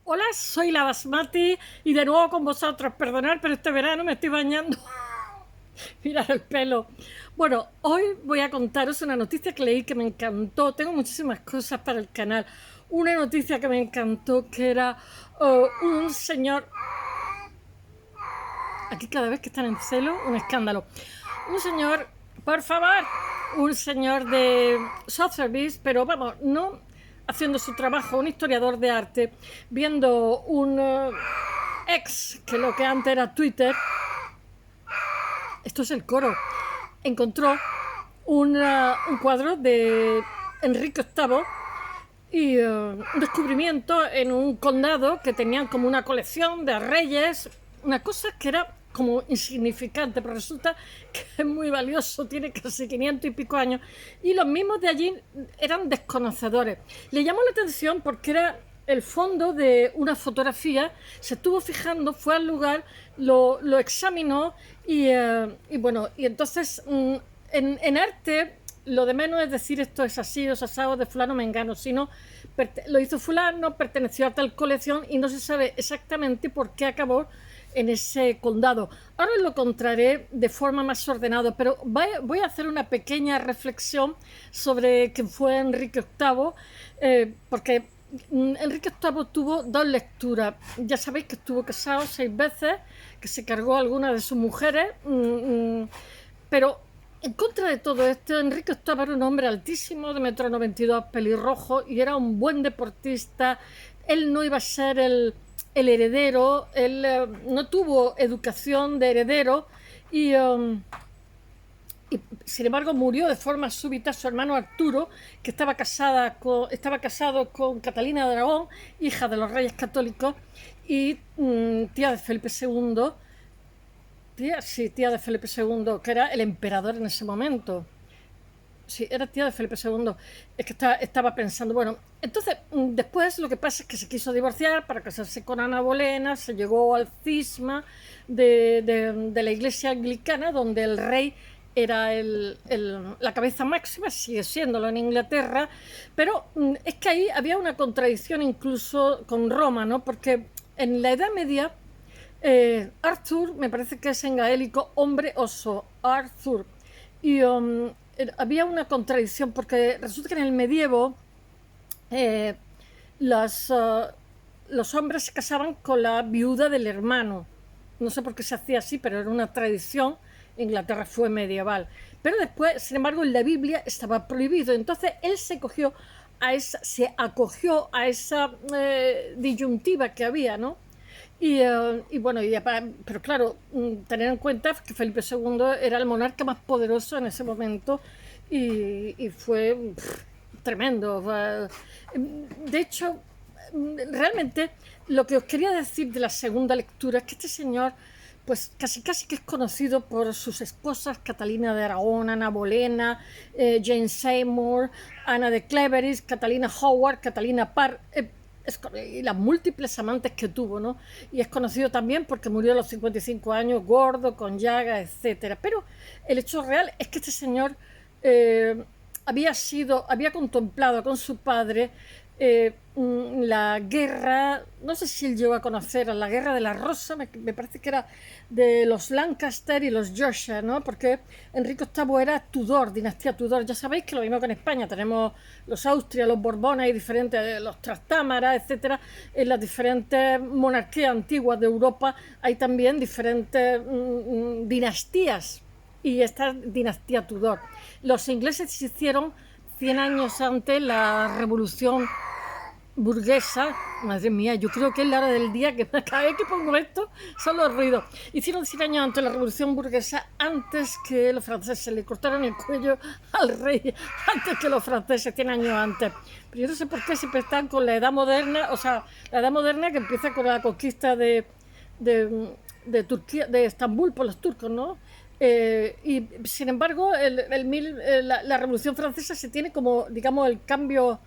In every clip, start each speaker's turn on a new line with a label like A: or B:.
A: Hola, soy la Basmati y de nuevo con vosotros. Perdonad, pero este verano me estoy bañando. Mirad el pelo. Bueno, hoy voy a contaros una noticia que leí que me encantó. Tengo muchísimas cosas para el canal. Una noticia que me encantó que era un señor. Aquí cada vez que están en celo, un escándalo. Un señor, por favor, un señor de Sotheby's, pero vamos, no haciendo su trabajo, un historiador de arte, viendo un ex, que lo que antes era Twitter, esto es el coro, encontró un cuadro de Enrique VIII y un descubrimiento en un condado que tenían como una colección de reyes, una cosa que era como insignificante, pero resulta que es muy valioso, tiene casi 500 y pico años, y los mismos de allí eran desconocedores. Le llamó la atención porque era el fondo de una fotografía, se estuvo fijando, fue al lugar, lo examinó y bueno, y entonces en arte lo de menos es decir esto es así o es asado de fulano mengano, sino lo hizo fulano, perteneció a tal colección y no se sabe exactamente por qué acabó en ese condado. Ahora lo contaré de forma más ordenada, pero voy a hacer una pequeña reflexión sobre quién fue Enrique VIII, porque Enrique VIII tuvo dos lecturas. Ya sabéis que estuvo casado 6 veces, que se cargó a alguna de sus mujeres, pero en contra de todo esto, Enrique VIII era un hombre altísimo, de 1,92 m, pelirrojo, y era un buen deportista. Él no iba a ser el heredero, él no tuvo educación de heredero y sin embargo murió de forma súbita su hermano Arturo, que estaba casado con Catalina de Aragón, hija de los reyes católicos y tía de Felipe II. Tía de Felipe II, que era el emperador en ese momento. Sí, era tía de Felipe II. Es que estaba pensando, bueno, entonces después lo que pasa es que se quiso divorciar para casarse con Ana Bolena, se llegó al cisma de la iglesia anglicana, donde el rey era la cabeza máxima, sigue siéndolo en Inglaterra, pero es que ahí había una contradicción incluso con Roma, ¿no? Porque en la Edad Media Arthur, me parece que es en gaélico, hombre oso, Arthur. Y había una contradicción porque resulta que en el medievo eh, las, los hombres se casaban con la viuda del hermano. No sé por qué se hacía así, pero era una tradición. Inglaterra fue medieval. Pero después, sin embargo, en la Biblia estaba prohibido. Entonces él se acogió a esa disyuntiva que había, ¿no? Y bueno, pero claro, tener en cuenta que Felipe II era el monarca más poderoso en ese momento y fue tremendo. De hecho, realmente lo que os quería decir de la segunda lectura es que este señor, pues casi que es conocido por sus esposas, Catalina de Aragón, Ana Bolena, Jane Seymour, Ana de Cleveris, Catalina Howard, Catalina Parr, y las múltiples amantes que tuvo, ¿no? Y es conocido también porque murió a los 55 años, gordo, con llagas, etcétera. Pero el hecho real es que este señor había contemplado con su padre la guerra, no sé si él llegó a conocer la guerra de la Rosa, me parece que era de los Lancaster y los Yorkshire, ¿no? Porque Enrique VIII era Tudor, dinastía Tudor. Ya sabéis que lo mismo que en España tenemos los Austria, los Borbones y diferentes, los Trastámara, etcétera. En las diferentes monarquías antiguas de Europa hay también diferentes dinastías, y esta dinastía Tudor. Los ingleses se hicieron 100 años antes la revolución burguesa. Madre mía, yo creo que es la hora del día que cada vez que pongo esto son los ruidos. Hicieron 100 años antes la revolución burguesa, antes que los franceses. Le cortaron el cuello al rey antes que los franceses, 100 años antes. Pero yo no sé por qué siempre están con la edad moderna, o sea, la edad moderna que empieza con la conquista de Turquía, de Estambul por los turcos, ¿no? Y sin embargo, la Revolución Francesa se tiene como, digamos, el cambio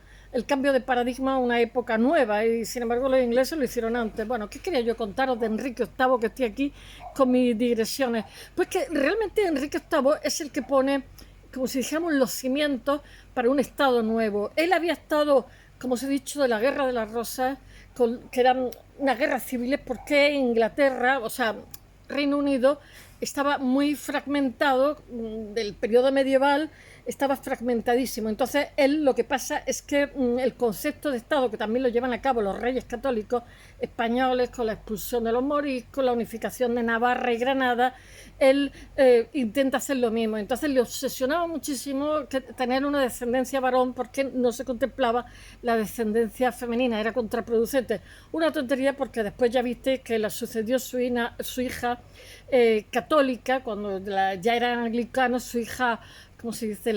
A: de paradigma a una época nueva, y sin embargo los ingleses lo hicieron antes. Bueno, ¿qué quería yo contaros de Enrique VIII, que estoy aquí con mis digresiones? Pues que realmente Enrique VIII es el que pone, como si dijéramos, los cimientos para un Estado nuevo. Él había estado como os he dicho, de la Guerra de las Rosas, que eran unas guerras civiles, porque Inglaterra, o sea, Reino Unido, estaba muy fragmentado del periodo medieval, estaba fragmentadísimo. Entonces, él lo que pasa es que el concepto de Estado, que también lo llevan a cabo los reyes católicos españoles con la expulsión de los moriscos, la unificación de Navarra y Granada, él intenta hacer lo mismo. Entonces le obsesionaba muchísimo tener una descendencia varón, porque no se contemplaba la descendencia femenina, era contraproducente. Una tontería, porque después ya viste que la sucedió su hija católica, cuando ya eran anglicanos, su hija, ¿cómo se dice?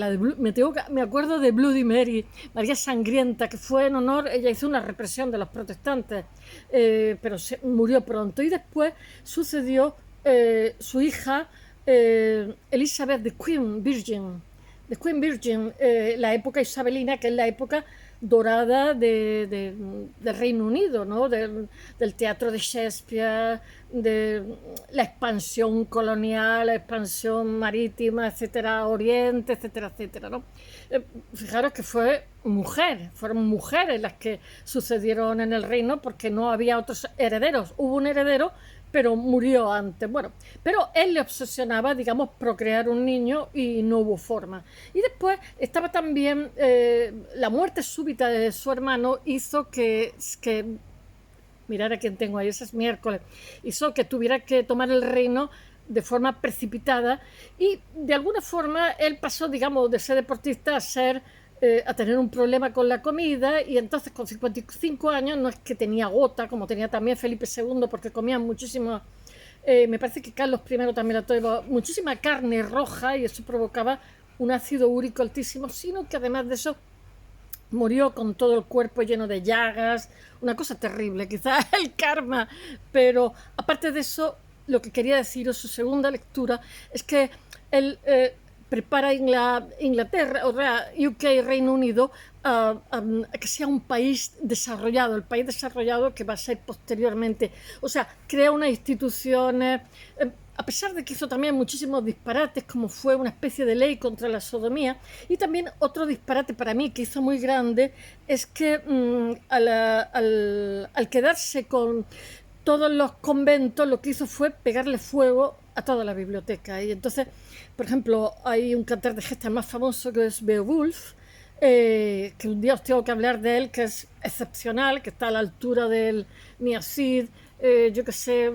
A: Me acuerdo de Bloody Mary, María Sangrienta, que fue en honor, ella hizo una represión de los protestantes, pero murió pronto. Y después sucedió su hija Elizabeth the Queen Virgin, la época isabelina, que es la época dorada del Reino Unido, ¿no? Del teatro de Shakespeare, de la expansión colonial, la expansión marítima, etcétera, Oriente, etcétera, etcétera, ¿no? Fijaros que fueron mujeres las que sucedieron en el reino, porque no había otros herederos. Hubo un heredero, pero murió antes. Bueno, pero él le obsesionaba, digamos, procrear un niño, y no hubo forma. Y después estaba también la muerte súbita de su hermano, hizo que mirar a quién tengo ahí, ese es miércoles, hizo que tuviera que tomar el reino de forma precipitada, y de alguna forma él pasó, digamos, de ser deportista a tener un problema con la comida, y entonces con 55 años no es que tenía gota, como tenía también Felipe II, porque comían muchísimo, me parece que Carlos I también la tuvo, muchísima carne roja, y eso provocaba un ácido úrico altísimo, sino que además de eso murió con todo el cuerpo lleno de llagas, una cosa terrible, quizás el karma, pero aparte de eso, lo que quería deciros, su segunda lectura, es que él prepara Inglaterra, o sea, UK, Reino Unido, a que sea un país desarrollado, el país desarrollado que va a ser posteriormente. O sea, crea unas instituciones, a pesar de que hizo también muchísimos disparates, como fue una especie de ley contra la sodomía. Y también otro disparate para mí que hizo muy grande es que al quedarse con todos los conventos, lo que hizo fue pegarle fuego a toda la biblioteca. Y entonces, por ejemplo, hay un cantar de gestas más famoso, que es Beowulf, que un día os tengo que hablar de él, que es excepcional, que está a la altura del Niacid, yo que sé,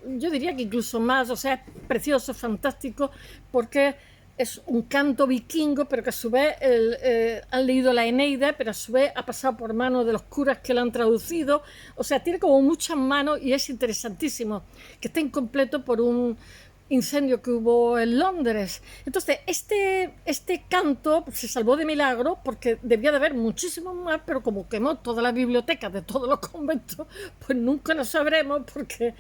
A: yo diría que incluso más, o sea, es precioso, fantástico, porque es un canto vikingo, pero que a su vez han leído la Eneida, pero a su vez ha pasado por manos de los curas que lo han traducido. O sea, tiene como muchas manos, y es interesantísimo, que está incompleto por un incendio que hubo en Londres. Entonces, este canto se salvó de milagro, porque debía de haber muchísimo más, pero como quemó todas las bibliotecas de todos los conventos, pues nunca lo sabremos, porque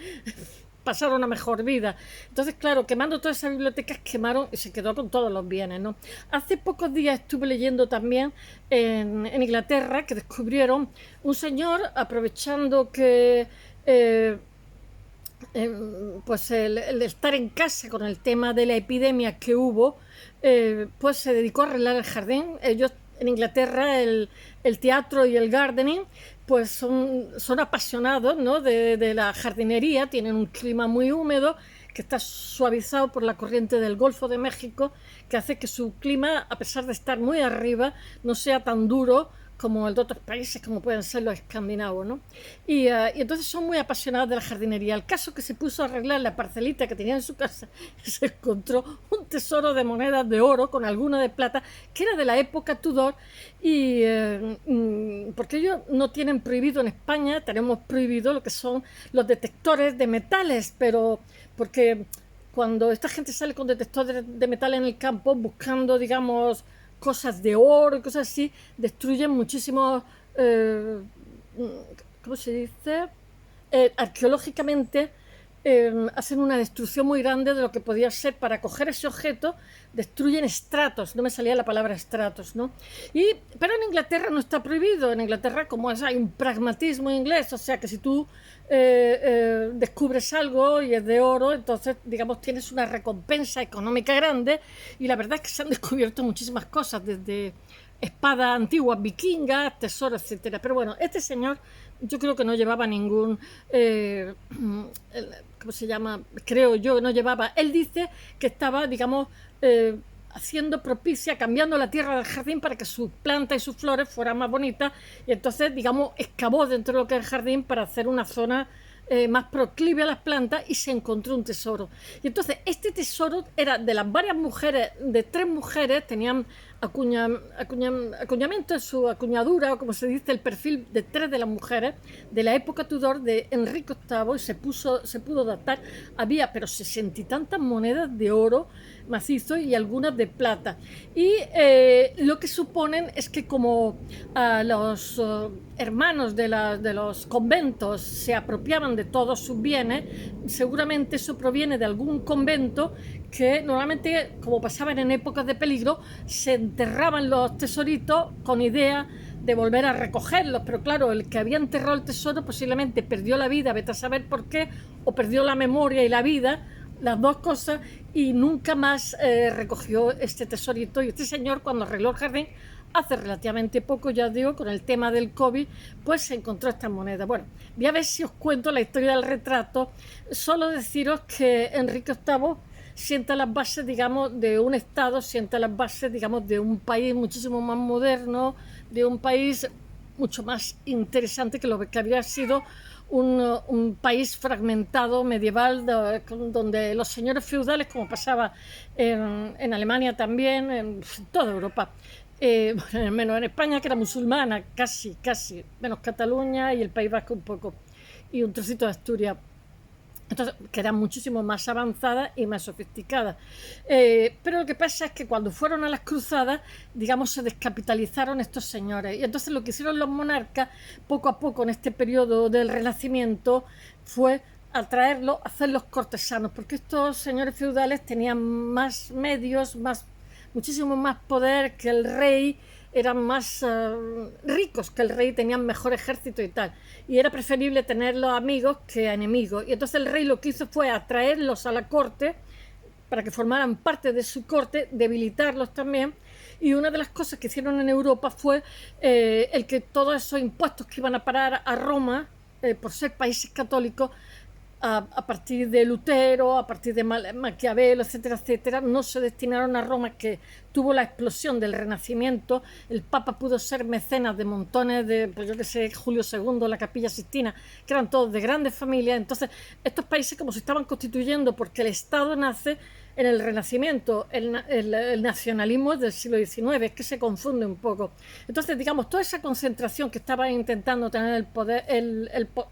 A: pasaron a mejor vida. Entonces, claro, quemando todas esas bibliotecas, quemaron y se quedó con todos los bienes, ¿no? Hace pocos días estuve leyendo también en Inglaterra, que descubrieron un señor, aprovechando que pues el estar en casa con el tema de la epidemia que hubo, pues se dedicó a arreglar el jardín. Ellos en Inglaterra, el teatro y el gardening, pues son apasionados, ¿no?, de la jardinería. Tienen un clima muy húmedo, que está suavizado por la corriente del Golfo de México, que hace que su clima, a pesar de estar muy arriba, no sea tan duro como el de otros países, como pueden ser los escandinavos, ¿no? Y entonces son muy apasionados de la jardinería. El caso que se puso a arreglar la parcelita que tenía en su casa, se encontró un tesoro de monedas de oro con alguna de plata, que era de la época Tudor, y porque ellos no tienen prohibido en España, tenemos prohibido lo que son los detectores de metales, pero porque cuando esta gente sale con detectores de metal en el campo buscando, digamos, cosas de oro y cosas así, destruyen muchísimos, ¿cómo se dice? Arqueológicamente, hacen una destrucción muy grande de lo que podía ser. Para coger ese objeto, destruyen estratos, no me salía la palabra estratos, ¿no? Pero en Inglaterra no está prohibido. En Inglaterra, como hay un pragmatismo inglés, o sea que si tú descubres algo y es de oro, entonces, digamos, tienes una recompensa económica grande. Y la verdad es que se han descubierto muchísimas cosas, desde espadas antiguas vikingas, tesoros, etcétera. Pero bueno, este señor yo creo que no llevaba ningún, ¿cómo se llama? Creo yo que no llevaba. Él dice que estaba, digamos, haciendo propicia, cambiando la tierra del jardín para que sus plantas y sus flores fueran más bonitas, y entonces, digamos, excavó dentro de lo que es el jardín para hacer una zona más proclive a las plantas, y se encontró un tesoro. Y entonces este tesoro era de las varias mujeres, de 3 mujeres, tenían acuñamiento en su acuñadura, o como se dice, el perfil de 3 de las mujeres de la época Tudor de Enrique VIII, y se pudo datar. Había pero 60 y tantas monedas de oro macizo y algunas de plata. Y lo que suponen es que como los hermanos de los conventos se apropiaban de todos sus bienes, seguramente eso proviene de algún convento que normalmente, como pasaban en épocas de peligro, se enterraban los tesoritos con idea de volver a recogerlos, pero claro, el que había enterrado el tesoro posiblemente perdió la vida, vete a saber por qué, o perdió la memoria y la vida, las dos cosas, y nunca más recogió este tesorito. Y este señor, cuando arregló el jardín hace relativamente poco, ya os digo, con el tema del COVID, pues se encontró esta moneda. Bueno, voy a ver si os cuento la historia del retrato. Solo deciros que Enrique VIII sienta las bases, digamos, de un Estado, sienta las bases, digamos, de un país muchísimo más moderno, de un país mucho más interesante que lo que había sido un país fragmentado, medieval, donde los señores feudales, como pasaba en Alemania también, en toda Europa, menos en España, que era musulmana, casi, menos Cataluña y el País Vasco un poco, y un trocito de Asturias. Entonces, que eran muchísimo más avanzadas y más sofisticadas. Pero lo que pasa es que cuando fueron a las cruzadas, digamos, se descapitalizaron estos señores. Y entonces lo que hicieron los monarcas, poco a poco en este periodo del Renacimiento, fue atraerlos, hacerlos cortesanos, porque estos señores feudales tenían más medios, muchísimo más poder que el rey, eran más ricos que el rey, tenían mejor ejército y tal, y era preferible tenerlos amigos que enemigos. Y entonces el rey lo que hizo fue atraerlos a la corte para que formaran parte de su corte, debilitarlos también. Y una de las cosas que hicieron en Europa fue el que todos esos impuestos que iban a parar a Roma, por ser países católicos, a partir de Lutero, a partir de Maquiavelo, etcétera, etcétera, no se destinaron a Roma, que tuvo la explosión del Renacimiento. El Papa pudo ser mecenas de montones de, pues yo que sé, Julio II, la Capilla Sixtina, que eran todos de grandes familias. Entonces, estos países como se estaban constituyendo, porque el Estado nace en el Renacimiento, el nacionalismo es del siglo XIX, es que se confunde un poco. Entonces, digamos, toda esa concentración que estaban intentando tener el poder,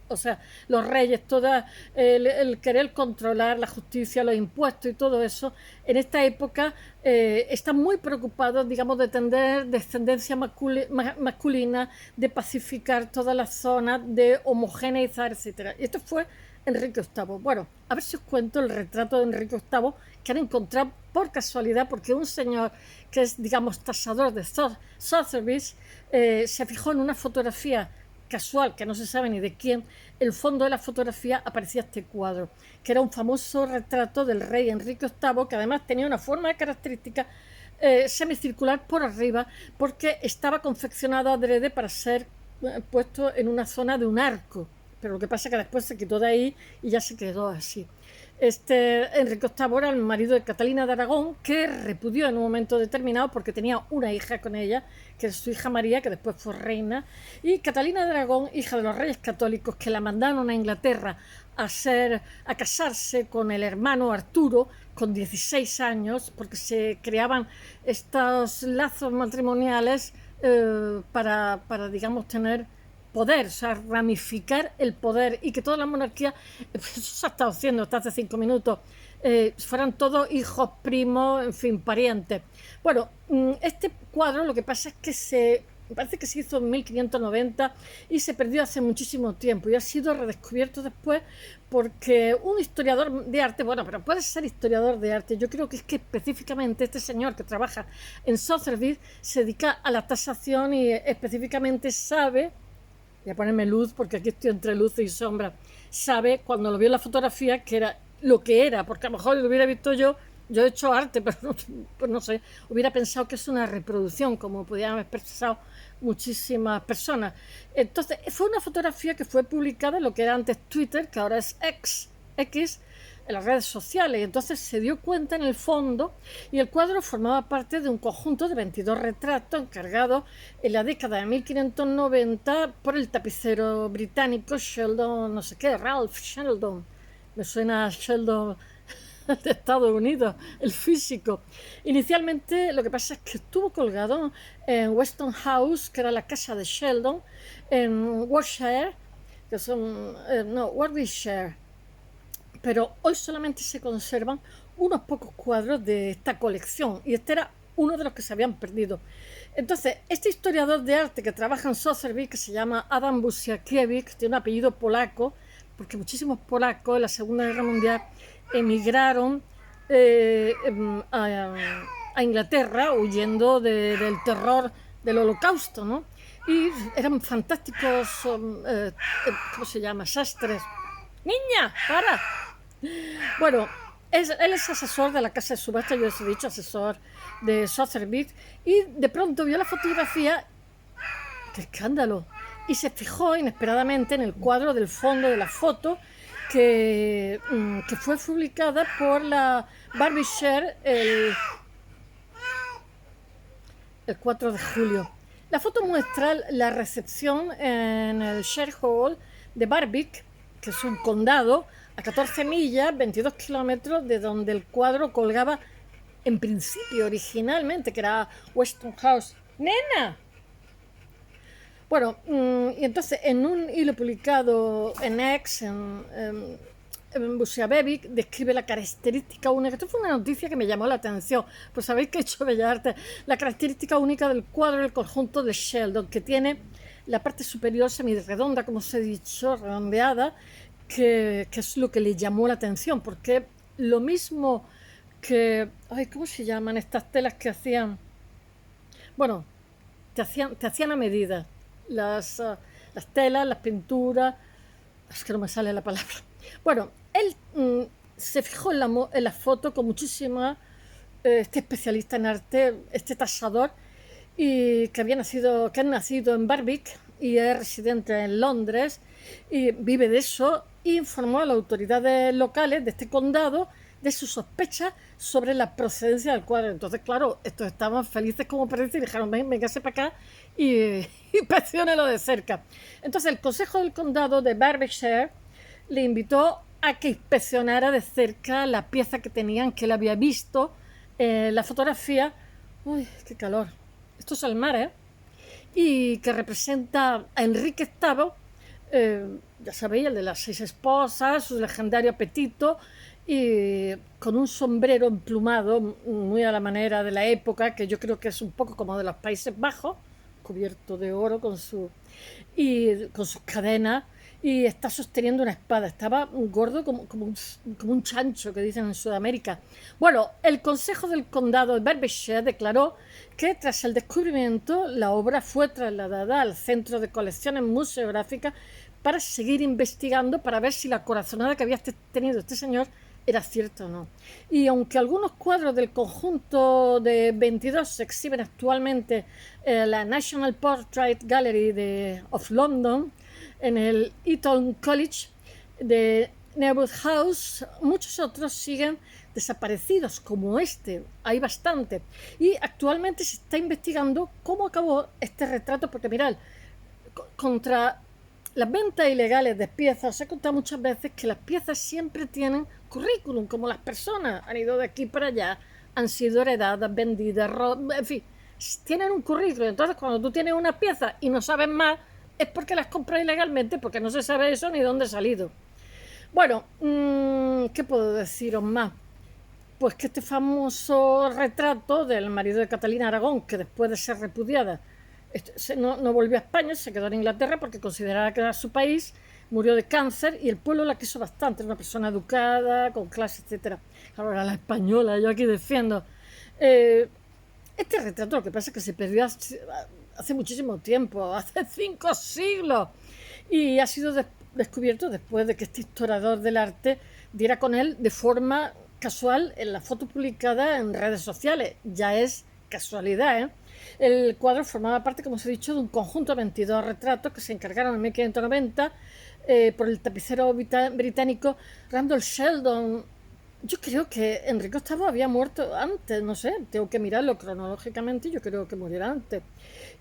A: o sea, los reyes, todo el querer controlar la justicia, los impuestos y todo eso, en esta época están muy preocupados, digamos, de tener descendencia masculina, de pacificar todas las zonas, de homogeneizar, etcétera. Y esto fue Enrique VIII. Bueno, a ver si os cuento el retrato de Enrique VIII, que han encontrado por casualidad, porque un señor que es, digamos, tasador de Sotheby's se fijó en una fotografía casual, que no se sabe ni de quién. El fondo de la fotografía aparecía este cuadro, que era un famoso retrato del rey Enrique VIII, que además tenía una forma de característica semicircular por arriba, porque estaba confeccionado adrede para ser puesto en una zona de un arco. Pero lo que pasa es que después se quitó de ahí y ya se quedó así. Enrique VIII era el marido de Catalina de Aragón, que repudió en un momento determinado porque tenía una hija con ella, que es su hija María, que después fue reina. Y Catalina de Aragón, hija de los reyes católicos, que la mandaron a Inglaterra a casarse con el hermano Arturo con 16 años, porque se creaban estos lazos matrimoniales para, digamos, tener poder, o sea, ramificar el poder, y que toda la monarquía, eso se ha estado haciendo hasta hace 5 minutos, fueran todos hijos, primos, en fin, parientes. Bueno, este cuadro lo que pasa es que me parece que se hizo en 1590 y se perdió hace muchísimo tiempo, y ha sido redescubierto después porque un historiador de arte, bueno, pero puede ser historiador de arte, yo creo que es que específicamente este señor que trabaja en Sotheby's se dedica a la tasación y específicamente sabe, voy a ponerme luz porque aquí estoy entre luz y sombra, sabe cuando lo vio en la fotografía que era lo que era, porque a lo mejor lo hubiera visto yo yo he hecho arte, pero pues no sé, hubiera pensado que es una reproducción, como podían haber pensado muchísimas personas. Entonces, fue una fotografía que fue publicada en lo que era antes Twitter, que ahora es X, en las redes sociales. Entonces se dio cuenta en el fondo, y el cuadro formaba parte de un conjunto de 22 retratos encargados en la década de 1590 por el tapicero británico Sheldon, no sé qué, Ralph Sheldon. Me suena a Sheldon de Estados Unidos, el físico. Inicialmente lo que pasa es que estuvo colgado en Weston House, que era la casa de Sheldon, en Warwickshire, Warwickshire, pero hoy solamente se conservan unos pocos cuadros de esta colección, y este era uno de los que se habían perdido. Entonces, este historiador de arte que trabaja en Sotheby, que se llama Adam Busiakiewicz, tiene un apellido polaco, porque muchísimos polacos en la Segunda Guerra Mundial emigraron a Inglaterra huyendo del terror del Holocausto, ¿no? Y eran fantásticos, ¿cómo se llama? Sastres. ¡Niña, para! Bueno, él es asesor de la casa de subasta, yo os he dicho, asesor de Sotheby, y de pronto vio la fotografía, ¡qué escándalo! Y se fijó inesperadamente en el cuadro del fondo de la foto que fue publicada por la Warwickshire el 4 de julio. La foto muestra la recepción en el Shire Hall de Barwick, que es un condado a 14 millas, 22 kilómetros de donde el cuadro colgaba en principio, originalmente, que era Weston House. ¡Nena! Bueno, y entonces en un hilo publicado en X, en Busiakiewicz, describe la característica única. Esto fue una noticia que me llamó la atención, pues sabéis que he hecho Bellas Artes. La característica única del cuadro del conjunto de Sheldon, que tiene la parte superior semirredonda, como os he dicho, redondeada, que es lo que le llamó la atención, porque lo mismo que... Ay, ¿cómo se llaman estas telas que hacían? Bueno, te hacían a medida. Las telas, las pinturas, es que no me sale la palabra. Bueno, él se fijó en la foto con muchísima, este especialista en arte, este tasador, y que ha nacido en Barwick y es residente en Londres y vive de eso, e informó a las autoridades locales de este condado de sus sospechas sobre la procedencia del cuadro. Entonces, claro, estos estaban felices como perdices y dijeron, véngase para acá y inspecciónelo de cerca. Entonces, el Consejo del Condado de Warwickshire le invitó a que inspeccionara de cerca la pieza que tenían, que él había visto, la fotografía. Uy, qué calor. Esto es el mar, ¿eh? Y que representa a Enrique VIII, ya sabéis, el de las 6 esposas, su legendario apetito, y con un sombrero emplumado muy a la manera de la época, que yo creo que es un poco como de los Países Bajos, cubierto de oro con sus cadenas, y está sosteniendo una espada. Estaba gordo como un chancho, que dicen en Sudamérica. Bueno, el Consejo del Condado de Warwickshire declaró que tras el descubrimiento la obra fue trasladada al Centro de Colecciones Museográficas para seguir investigando, para ver si la corazonada que había tenido este señor era cierta o no. Y aunque algunos cuadros del conjunto de 22 se exhiben actualmente en la National Portrait Gallery of London, en el Eton College de Newood House, muchos otros siguen desaparecidos, como este. Hay bastante. Y actualmente se está investigando cómo acabó este retrato, porque mirad, contra las ventas ilegales de piezas, os he contado muchas veces que las piezas siempre tienen currículum, como las personas han ido de aquí para allá, han sido heredadas, vendidas, en fin, tienen un currículum. Entonces, cuando tú tienes una pieza y no sabes más, es porque las compras ilegalmente, porque no se sabe eso ni dónde ha salido. Bueno, ¿qué puedo deciros más? Pues que este famoso retrato del marido de Catalina Aragón, que después de ser repudiada no volvió a España, se quedó en Inglaterra porque consideraba que era su país, murió de cáncer y el pueblo la quiso bastante, era una persona educada, con clase, etc. Ahora la española, yo aquí defiendo. Este retrato, lo que pasa es que se perdió hace muchísimo tiempo, hace 5 siglos, y ha sido descubierto después de que este historiador del arte diera con él de forma casual en la foto publicada en redes sociales, ya es casualidad, ¿eh? El cuadro formaba parte, como os he dicho, de un conjunto de 22 retratos que se encargaron en 1590 por el tapicero británico Randall Sheldon. Yo creo que Enrique VIII había muerto antes, no sé, tengo que mirarlo cronológicamente, yo creo que muriera antes.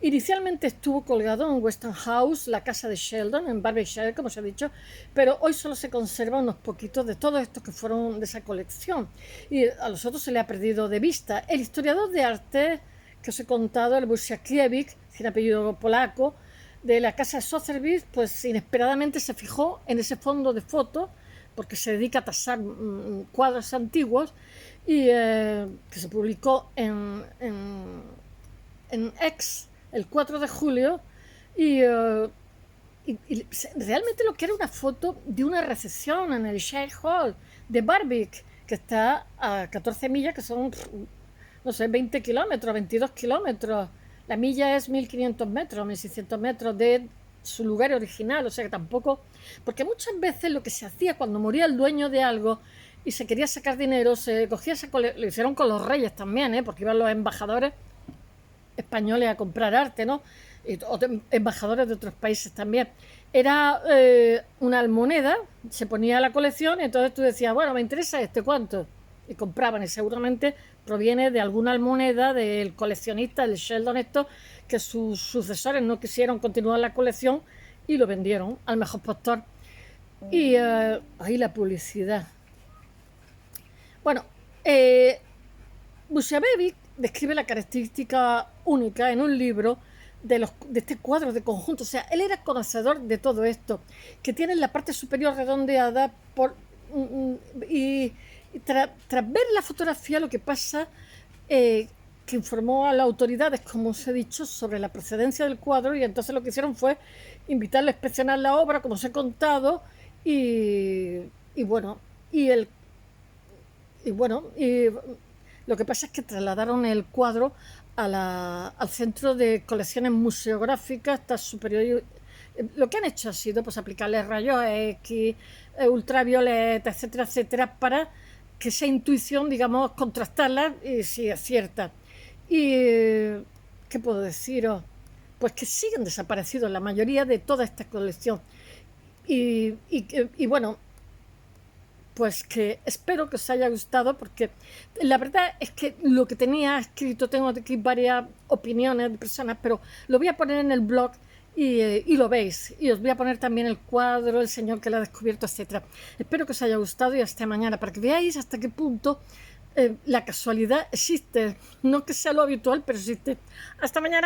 A: Inicialmente estuvo colgado en Weston House, la casa de Sheldon, en Berkshire, como os he dicho, pero hoy solo se conservan unos poquitos de todos estos que fueron de esa colección. Y a los otros se le ha perdido de vista. El historiador de arte que os he contado, el Busiakiewicz, sin apellido polaco, de la casa de Sotheby's, pues inesperadamente se fijó en ese fondo de fotos, porque se dedica a tasar cuadros antiguos, y que se publicó en X el 4 de julio, y realmente lo que era una foto de una recepción en el Shire Hall de Barwick, que está a 14 millas, que son, no sé, 20 kilómetros, 22 kilómetros. La milla es 1500 metros, 1600 metros de su lugar original, o sea que tampoco, porque muchas veces lo que se hacía cuando moría el dueño de algo y se quería sacar dinero, se cogía lo hicieron con los reyes también, porque iban los embajadores españoles a comprar arte, ¿no? Y embajadores de otros países también. Era una almoneda, se ponía a la colección y entonces tú decías, bueno, me interesa este, ¿cuánto? Y compraban, y seguramente proviene de alguna almoneda del coleccionista, el Sheldon esto, que sus sucesores no quisieron continuar la colección y lo vendieron al mejor postor. Y ahí la publicidad. Bueno, Busiakiewicz describe la característica única en un libro de este cuadro de conjunto. O sea, él era conocedor de todo esto, que tiene la parte superior redondeada y tras ver la fotografía, lo que pasa que informó a las autoridades, como os he dicho, sobre la procedencia del cuadro, y entonces lo que hicieron fue invitarle a inspeccionar la obra, como os he contado, y bueno, y lo que pasa es que trasladaron el cuadro al Centro de Colecciones Museográficas, hasta superior. Lo que han hecho ha sido pues aplicarle rayos X, ultravioleta, etcétera, etcétera, para que esa intuición, digamos, contrastarla y si es cierta. Y ¿qué puedo deciros? Pues que siguen desaparecidos la mayoría de toda esta colección. Y bueno, pues que espero que os haya gustado, porque la verdad es que lo que tenía escrito, tengo aquí varias opiniones de personas, pero lo voy a poner en el blog y lo veis. Y os voy a poner también el cuadro, el señor que lo ha descubierto, etc. Espero que os haya gustado y hasta mañana, para que veáis hasta qué punto la casualidad existe. No que sea lo habitual, pero existe. Hasta mañana.